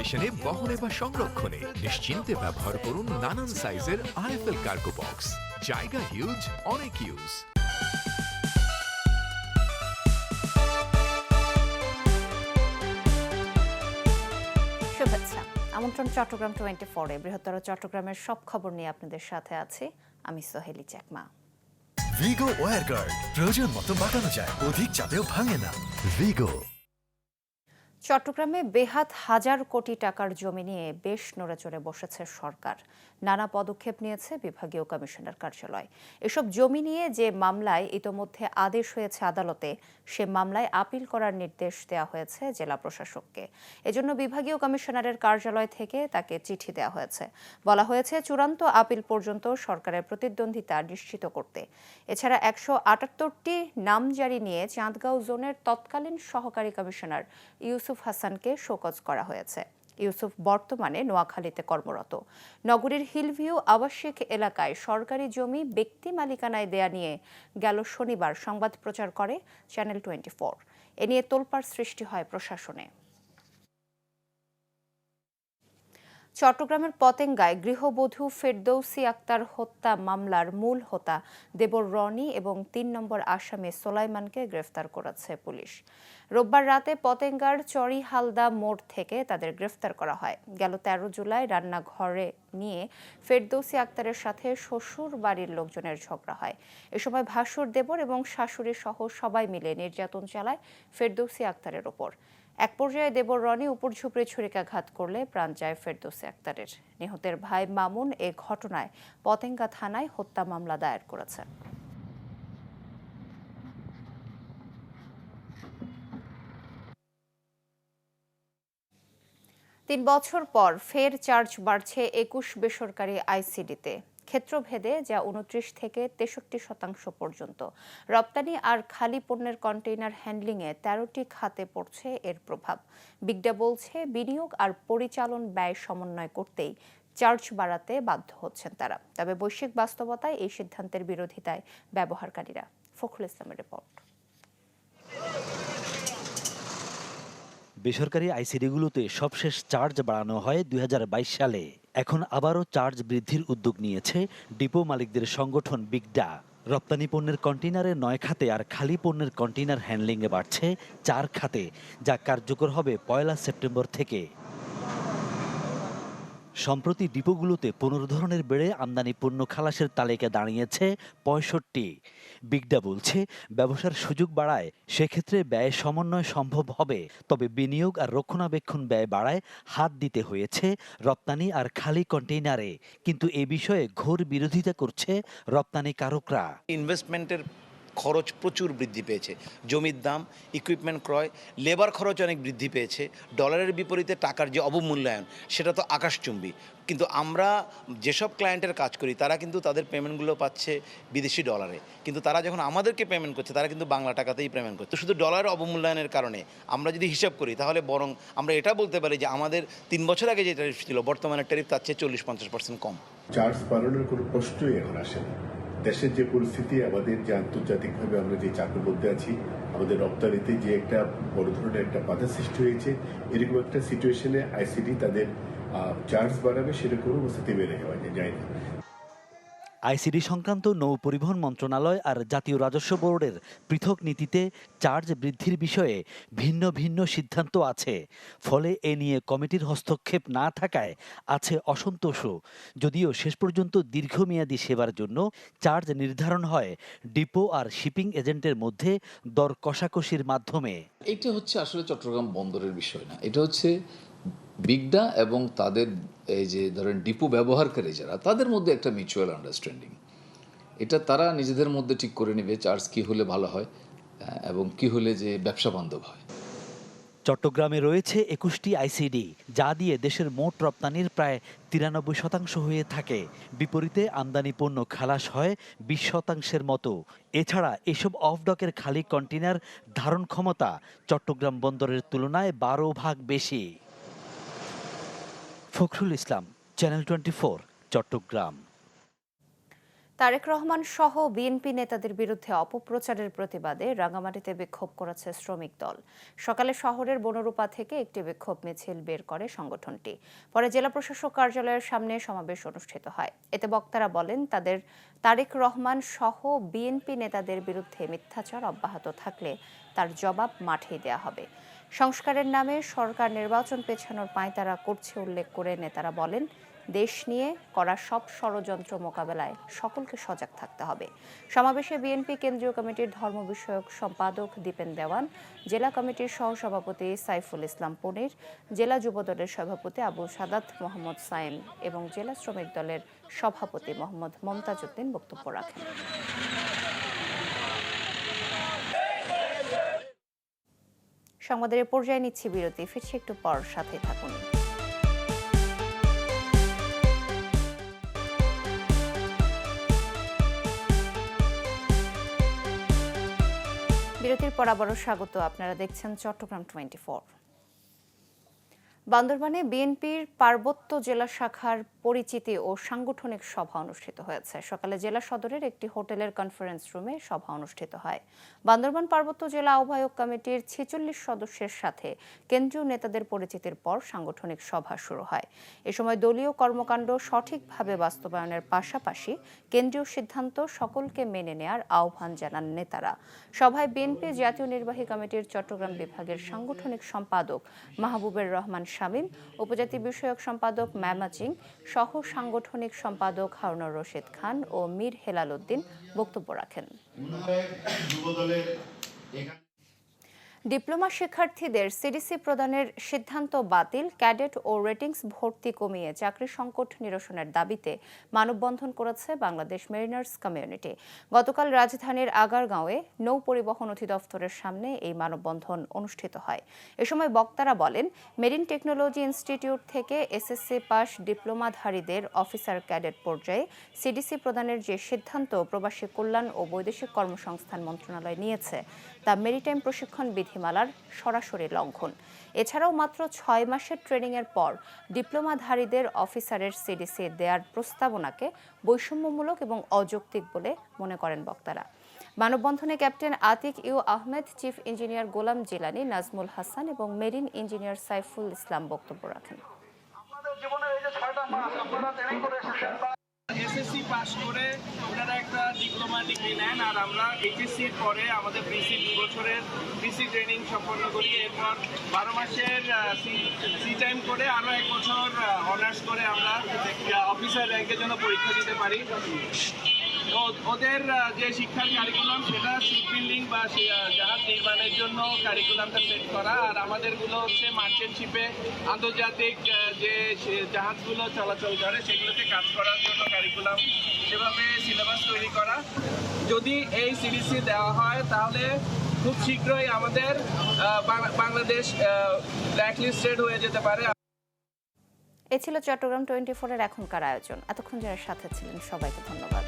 স্টেশনে বহনে বা সংরক্ষণে নিশ্চিন্তে ব্যবহার করুন নানান সাইজের আইএফএল কার্গো বক্স। জায়গা হিউজ, অনেক ইউজ। শুভেচ্ছা। আমন্ত্রণ চট্টগ্রাম 24-এ। বৃহত্তর চট্টগ্রামের সব খবর নিয়ে আপনাদের সাথে আছি আমি সোহেলি চাকমা। ভিগো ওয়্যারগার্ড প্রয়োজন মতো বাঁকানো যায়, অধিক চাপেও ভাঙে না। ভিগো। চট্টগ্রামে বেহাত হাজার কোটি টাকার জমি নিয়ে বেশ নড়েচড়ে বসেছে সরকার। নানা পদক্ষেপ নিয়েছে বিভাগীয় কমিশনার কার্যালয়। এসব জমি নিয়ে যে মামলায় ইতোমধ্যে আদেশ হয়েছে আদালতে, সে মামলায় আপিল করার নির্দেশ দেওয়া হয়েছে জেলা প্রশাসককে। এজন্য বিভাগীয় কমিশনারের কার্যালয় থেকে তাকে চিঠি দেওয়া হয়েছে। বলা হয়েছে চূড়ান্ত আপিল পর্যন্ত সরকারের প্রতিদ্বন্দ্বিতা নিশ্চিত করতে। এছাড়া 178টি নামজারি নিয়ে চাঁদগাঁও জোনের তৎকালীন সহকারী কমিশনার ইউসুফ হাসানকে শোকজ করা হয়েছে। ইউসুফ বর্তমানে নোয়াখালীতে কর্মরত। নগরীর হিলভিউ আবাসিক এলাকায় সরকারি জমি ব্যক্তি মালিকানায় দেয়া নিয়ে গেল শনিবার সংবাদ প্রচার করে চ্যানেল 24। এ নিয়ে তোলপাড় সৃষ্টি হয় প্রশাসনে। চট্টগ্রামের পতেঙ্গায় গৃহবধূ ফেরদৌসী আক্তার হত্যা মামলার মূল হোতা দেবর রনি এবং 3 নম্বর আসামি সোলাইমানকে গ্রেফতার করেছে পুলিশ। রোববার রাতে পতেঙ্গার চরিহালদা মোড় থেকে তাদের গ্রেফতার করা হয়। গেল 13 জুলাই রান্নাঘরে নিয়ে ফেরদৌসী আক্তারের সাথে শ্বশুর বাড়ির লোকজনের ঝগড়া হয়। এ সময় ভাসুর দেবর এবং শাশুড়ি সহ সবাই মিলে নির্যাতন চালায় ফেরদৌসী আক্তারের ওপর। এক পর্যায়ে দেবর রনি উপর ঝুপড়ে ছুরিকাঘাত করলে প্রাণ যায় ফেরদৌসী আক্তারের। নিহতের ভাই মামুন এ ঘটনায় পতেঙ্গা থানায় হত্যা মামলা দায়ের করেছে। তিন বছর পর ফের চার্জ বাড়ছে 21 বেসরকারি আইসিডিতে। ক্ষেত্রভেদে যা 29 থেকে 63% পর্যন্ত। রপ্তানি আর খালি পণ্যের কন্টেইনার হ্যান্ডলিংয়ে 13টি খাতে পড়ছে এর প্রভাব। বিগডা বলছে বিনিয়োগ আর পরিচালন ব্যয় সমন্বয় করতেই চার্জ বাড়াতে বাধ্য হচ্ছেন তারা। তবে বৈশ্বিক বাস্তবতায় এই সিদ্ধান্তের বিরোধিতায় ব্যবহারকারীরা। ফখরুল ইসলামের রিপোর্ট। বেসরকারি আইসিডিগুলোতে সবশেষ চার্জ বাড়ানো হয় 2022 সালে। এখন আবারও চার্জ বৃদ্ধির উদ্যোগ নিয়েছে ডিপো মালিকদের সংগঠন বিগডা। রপ্তানি পণ্যের কন্টেইনারে 9 খাতে আর খালি পণ্যের কন্টেইনার হ্যান্ডলিংয়ে বাড়ছে 4 খাতে, যা কার্যকর হবে 1 সেপ্টেম্বর থেকে। সম্প্রতি ডিপোগুলোতে 15 ধরনের বেড়ে আমদানি পণ্য খালাসের তালিকা দাঁড়িয়েছে 65। বিগডা বলছে ব্যবসার সুযোগ বাড়ায়, সেক্ষেত্রে ব্যয় সমন্বয় সম্ভব হবে। তবে বিনিয়োগ আর রক্ষণাবেক্ষণ ব্যয় বাড়ায় হাত দিতে হয়েছে রপ্তানি আর খালি কন্টেইনারে। কিন্তু এ বিষয়ে ঘোর বিরোধিতা করছে রপ্তানিকারকরা। ইনভেস্টমেন্টের খরচ প্রচুর বৃদ্ধি পেয়েছে। জমির দাম, ইকুইপমেন্ট ক্রয়, লেবার খরচ অনেক বৃদ্ধি পেয়েছে। ডলারের বিপরীতে টাকার যে অবমূল্যায়ন, সেটা তো আকাশচুম্বী। কিন্তু আমরা যেসব ক্লায়েন্টের কাজ করি তারা কিন্তু তাদের পেমেন্টগুলো পাচ্ছে বিদেশি ডলারে, কিন্তু তারা যখন আমাদেরকে পেমেন্ট করছে তারা কিন্তু বাংলা টাকাতেই পেমেন্ট করছে। শুধু ডলার অবমূল্যায়নের কারণে আমরা যদি হিসাব করি তাহলে বরং আমরা এটা বলতে পারি যে আমাদের 3 বছর আগে যে ট্যারিফ ছিল বর্তমানে ট্যারিফ তার চেয়ে 40-50% কম। চার্জ বাড়ানোর কোনো প্রশ্নই এখন আসে না। দেশের যে পরিস্থিতি, আমাদের যে আন্তর্জাতিকভাবে আমরা যে চাপের মধ্যে আছি, আমাদের রপ্তানিতে যে একটা বড় ধরনের একটা বাধা সৃষ্টি হয়েছে, এরকম একটা সিচুয়েশনে আইসিডি তাদের চার্জ বাড়াবে সেটা কোনো অবস্থাতে মেনে নেওয়া যায় না। আইসিডি সংক্রান্ত নৌ পরিবহন মন্ত্রণালয় আর জাতীয় রাজস্ব বোর্ডের পৃথক নীতিতে চার্জ বৃদ্ধির বিষয়ে ভিন্ন ভিন্ন সিদ্ধান্ত আছে। ফলে এ নিয়ে কমিটির হস্তক্ষেপ না থাকায় আছে অসন্তোষও। যদিও শেষ পর্যন্ত দীর্ঘমেয়াদী সেবার জন্য চার্জ নির্ধারণ হয় ডিপো আর শিপিং এজেন্টের মধ্যে দর কষাকষির মাধ্যমে। এটা হচ্ছে আসলে চট্টগ্রাম বন্দরের বিষয় না, এটা হচ্ছে বিগডা এবং তাদের এই যে ধরেন ডিপো ব্যবহারকারী যারা, তাদের মধ্যে একটা মিউচুয়াল আন্ডারস্ট্যান্ডিং। এটা তারা নিজেদের মধ্যে ঠিক করে নেবে চার্জ কি হলে ভালো হয় এবং কি হলে যে ব্যবসা বান্ধব হয়। চট্টগ্রামে রয়েছে 21টি আইসিডি, যা দিয়ে দেশের মোট রপ্তানির প্রায় 93% হয়ে থাকে। বিপরীতে আমদানি পণ্য খালাস হয় 20% মতো। এছাড়া এসব অফ ডকের খালি কন্টেইনার ধারণ ক্ষমতা চট্টগ্রাম বন্দরের তুলনায় 12 ভাগ বেশি। ফখরুল ইসলাম, চ্যানেল 24, চট্টগ্রাম। তারেক রহমান সহ বিএনপি নেতাদের বিরুদ্ধে অপপ্রচারের প্রতিবাদে রাঙামাটিতে বিক্ষোভ করেছে শ্রমিক দল। সকালে শহরের বনরূপা থেকে একটি বিক্ষোভ মিছিল বের করে সংগঠনটি। পরে জেলা প্রশাসক কার্যালয়ের সামনে সমাবেশ অনুষ্ঠিত হয়। এতে বক্তারা বলেন, তাদের তারেক রহমান সহ বিএনপি নেতাদের বিরুদ্ধে মিথ্যাচার অব্যাহত থাকলে তার জবাব মাঠেই দেয়া হবে। সংস্কারের নামে সরকার নির্বাচন পেছানোর পাঁয়তারা করছে উল্লেখ করে নেতারা বলেন, দেশ নিয়ে করা সব ষড়যন্ত্র মোকাবেলায় সকলকে সজাগ থাকতে হবে। সমাবেশে বিএনপি কেন্দ্রীয় কমিটির ধর্ম বিষয়ক সম্পাদক দীপেন দেওয়ান, জেলা কমিটির সহসভাপতি সাইফুল ইসলাম পনির, জেলা যুবদলের সভাপতি আবু সাদাত মোহাম্মদ সাইম এবং জেলা শ্রমিক দলের সভাপতি মোহাম্মদ মমতাজ উদ্দিন বক্তব্য রাখেন। সংবাদের পর্যায়ে নিচ্ছি বিরতি, ফিরছি একটু পর, সাথে থাকুন। বিরতির পর আবারও স্বাগত। আপনারা দেখছেন চট্টগ্রাম 24। বান্দরবানে বিএনপির পার্বত্য জেলা শাখার পরিচিতি ও সাংগঠনিক সভা অনুষ্ঠিত হয়েছে। সকালে জেলা সদরের একটি হোটেলের কনফারেন্স রুমে সভা অনুষ্ঠিত হয়। বান্দরবান পার্বত্য জেলা আহ্বায়ক কমিটির 46 সদস্যের সাথে কেন্দ্রীয় নেতাদের পরিচিতির পর সাংগঠনিক সভা শুরু হয়। এ সময় দলীয় কর্মকাণ্ড সঠিকভাবে বাস্তবায়নের পাশাপাশি কেন্দ্রীয় সিদ্ধান্ত সকলকে মেনে নেয়ার আহ্বান জানান নেতারা। সভায় বিএনপি জাতীয় নির্বাহী কমিটির চট্টগ্রাম বিভাগের সাংগঠনিক সম্পাদক মাহবুবের রহমান শামীম, উপজাতি বিষয়ক সম্পাদক ম্যামাচিং, সহ সাংগঠনিক সম্পাদক হারুনুর রশিদ খান ও মীর হেলাল উদ্দিন বক্তব্য রাখেন। ডিপ্লোমা শিক্ষার্থীদের সিডিসি প্রদানের সিদ্ধান্ত বাতিল, ক্যাডেট ও রেটিংস ভর্তি কমিয়ে চাকরি সংকট নিরসনের দাবিতে মানববন্ধন করেছে বাংলাদেশ মেরিনার্স কমিউনিটি। গতকাল রাজধানীর আগারগাঁওয়ে নৌ পরিবহন অধিদপ্তরের সামনে এই মানববন্ধন অনুষ্ঠিত হয়। এ সময় বক্তারা বলেন, মেরিন টেকনোলজি ইনস্টিটিউট থেকে এসএসসি পাস ডিপ্লোমাধারীদের অফিসার ক্যাডেট পর্যায়ে সিডিসি প্রদানের যে সিদ্ধান্ত প্রবাসী কল্যাণ ও বৈদেশিক কর্মসংস্থান মন্ত্রণালয় নিয়েছে তা মেরিটাইম প্রশিক্ষণ বিধিমালার সরাসরি লঙ্ঘন। এছাড়াও মাত্র 6 মাসের ট্রেনিংয়ের পর ডিপ্লোমাধারীদের অফিসারের সিডিসি দেওয়ার প্রস্তাবনাকে বৈষম্যমূলক এবং অযৌক্তিক বলে মনে করেন বক্তারা। মানববন্ধনে captain Atiq U Ahmed, chief engineer Golam Jilani, Nazmul Hasan এবং মেরিন ইঞ্জিনিয়ার সাইফুল ইসলাম বক্তব্য রাখেন। এসএসসি পাস করে ওনারা একটা ডিপ্লোমা ডিগ্রি নেন, আর আমরা এইচএসসির পরে আমাদের পিসি 2 বছরের পিসি ট্রেনিং সম্পন্ন করি। এরপর 12 মাসের সি টাইম করে আরও 1 বছর অনার্স করে আমরা অফিসার র্যাঙ্কের জন্য পরীক্ষা দিতে পারি। ওদের যে শিক্ষার কারিকুলাম সেটা শিপ বিল্ডিং বা জাহাজ নির্মাণের জন্য কারিকুলামটা সেট করা, আর আমাদেরগুলো হচ্ছে মার্চেন্ট শিপে আন্তর্জাতিক যে জাহাজগুলো চলাচল করে সেগুলোতে কাজ করার জন্য কারিকুলাম, সেভাবে সিলেবাস তৈরি করা। যদি এই সিডিসি দেওয়া হয় তাহলে খুব শীঘ্রই আমাদের বাংলাদেশ ব্ল্যাকলিস্টেড হয়ে যেতে পারে। এ ছিল চট্টগ্রাম 24-এর এখনকার আয়োজন। এতক্ষণ যারা সাথে ছিলেন সবাইকে ধন্যবাদ।